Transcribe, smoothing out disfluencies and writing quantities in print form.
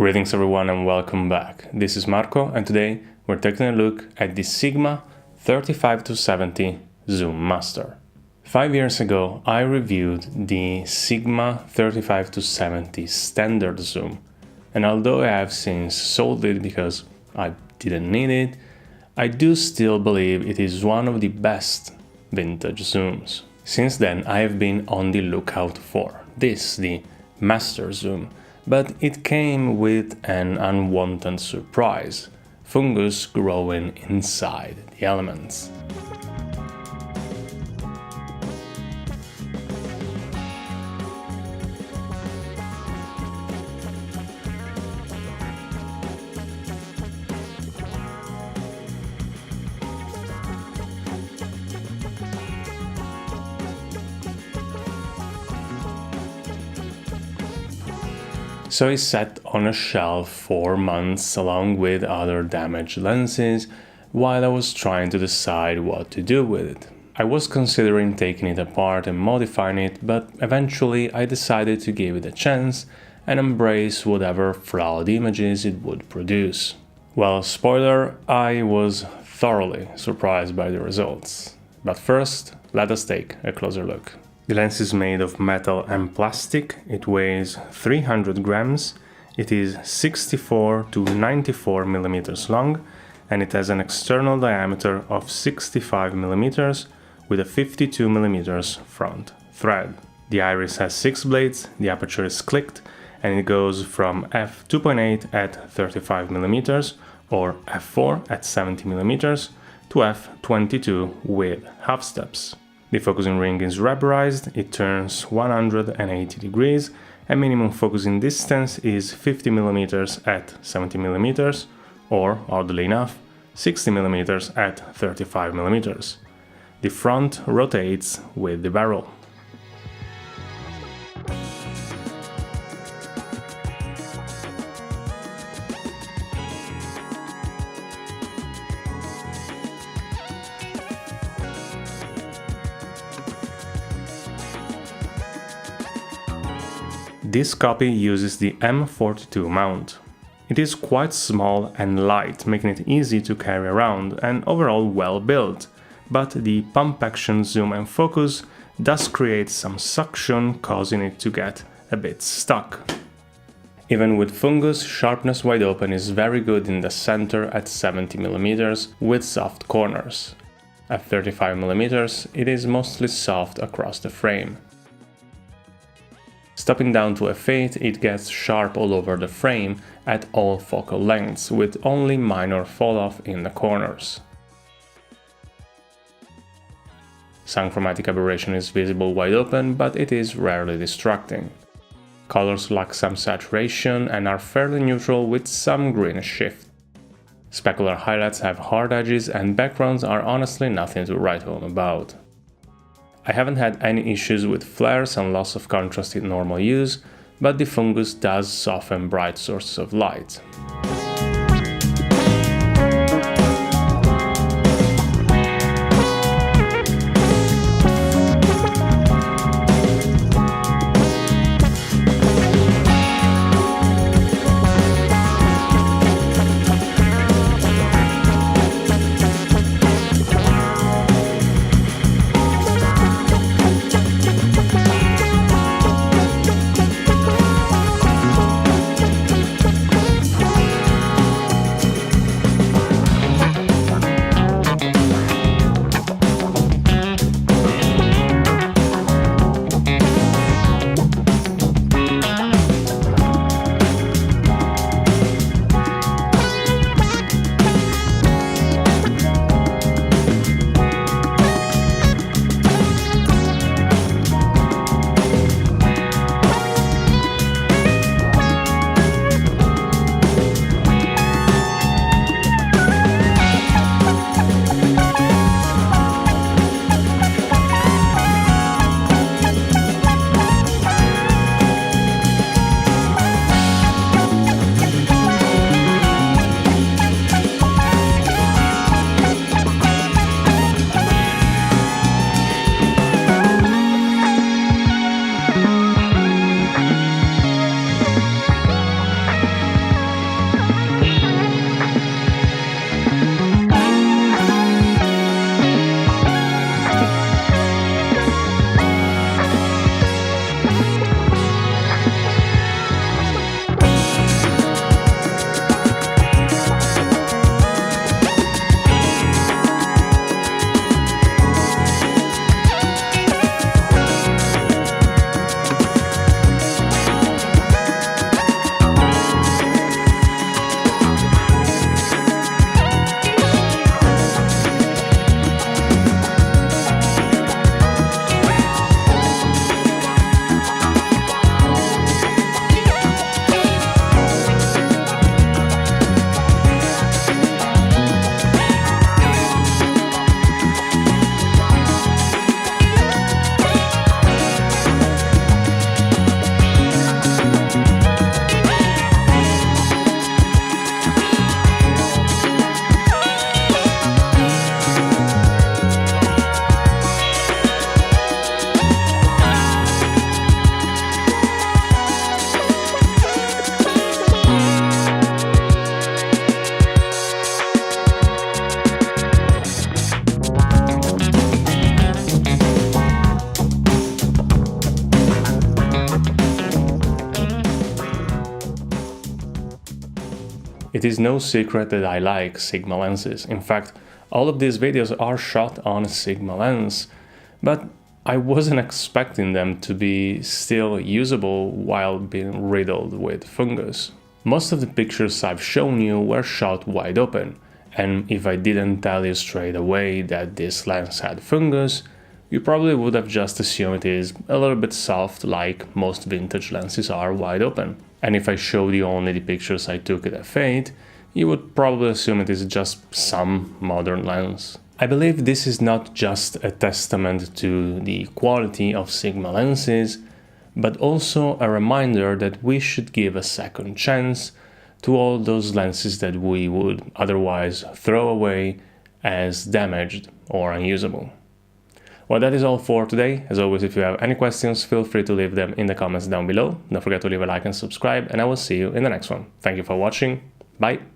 Greetings everyone and welcome back. This is Marco and today we're taking a look at the Sigma 35-70 Zoom Master. 5 years ago I reviewed the Sigma 35-70 standard zoom, and although I have since sold it because I didn't need it, I do still believe it is one of the best vintage zooms. Since then I have been on the lookout for this, the Master Zoom, but it came with an unwanted surprise: fungus growing inside the elements. So it's sat on a shelf for months along with other damaged lenses while I was trying to decide what to do with it. I was considering taking it apart and modifying it, but eventually I decided to give it a chance and embrace whatever flawed images it would produce. Well, spoiler, I was thoroughly surprised by the results. But first, let us take a closer look. The lens is made of metal and plastic, it weighs 300 grams, it is 64 to 94 millimeters long, and it has an external diameter of 65 millimeters with a 52 millimeters front thread. The iris has 6 blades, the aperture is clicked, and it goes from f2.8 at 35 millimeters or f4 at 70 millimeters to f22 with half steps. The focusing ring is rubberized, it turns 180 degrees, and minimum focusing distance is 50 mm at 70 mm, or, oddly enough, 60 mm at 35 mm. The front rotates with the barrel. This copy uses the M42 mount. It is quite small and light, making it easy to carry around and overall well built, but the pump action zoom and focus does create some suction, causing it to get a bit stuck. Even with fungus, sharpness wide open is very good in the center at 70 mm with soft corners. At 35 mm it is mostly soft across the frame. Stopping down to f8, it gets sharp all over the frame at all focal lengths, with only minor fall-off in the corners. Some chromatic aberration is visible wide open, but it is rarely distracting. Colors lack some saturation and are fairly neutral with some greenish shift. Specular highlights have hard edges and backgrounds are honestly nothing to write home about. I haven't had any issues with flares and loss of contrast in normal use, but the fungus does soften bright sources of light. It is no secret that I like Sigma lenses. In fact, all of these videos are shot on a Sigma lens, but I wasn't expecting them to be still usable while being riddled with fungus. Most of the pictures I've shown you were shot wide open, and if I didn't tell you straight away that this lens had fungus, you probably would have just assumed it is a little bit soft like most vintage lenses are wide open. And if I showed you only the pictures I took at f8, you would probably assume it is just some modern lens. I believe this is not just a testament to the quality of Sigma lenses, but also a reminder that we should give a second chance to all those lenses that we would otherwise throw away as damaged or unusable. Well, that is all for today. As always, if you have any questions, feel free to leave them in the comments down below. Don't forget to leave a like and subscribe, and I will see you in the next one. Thank you for watching. Bye!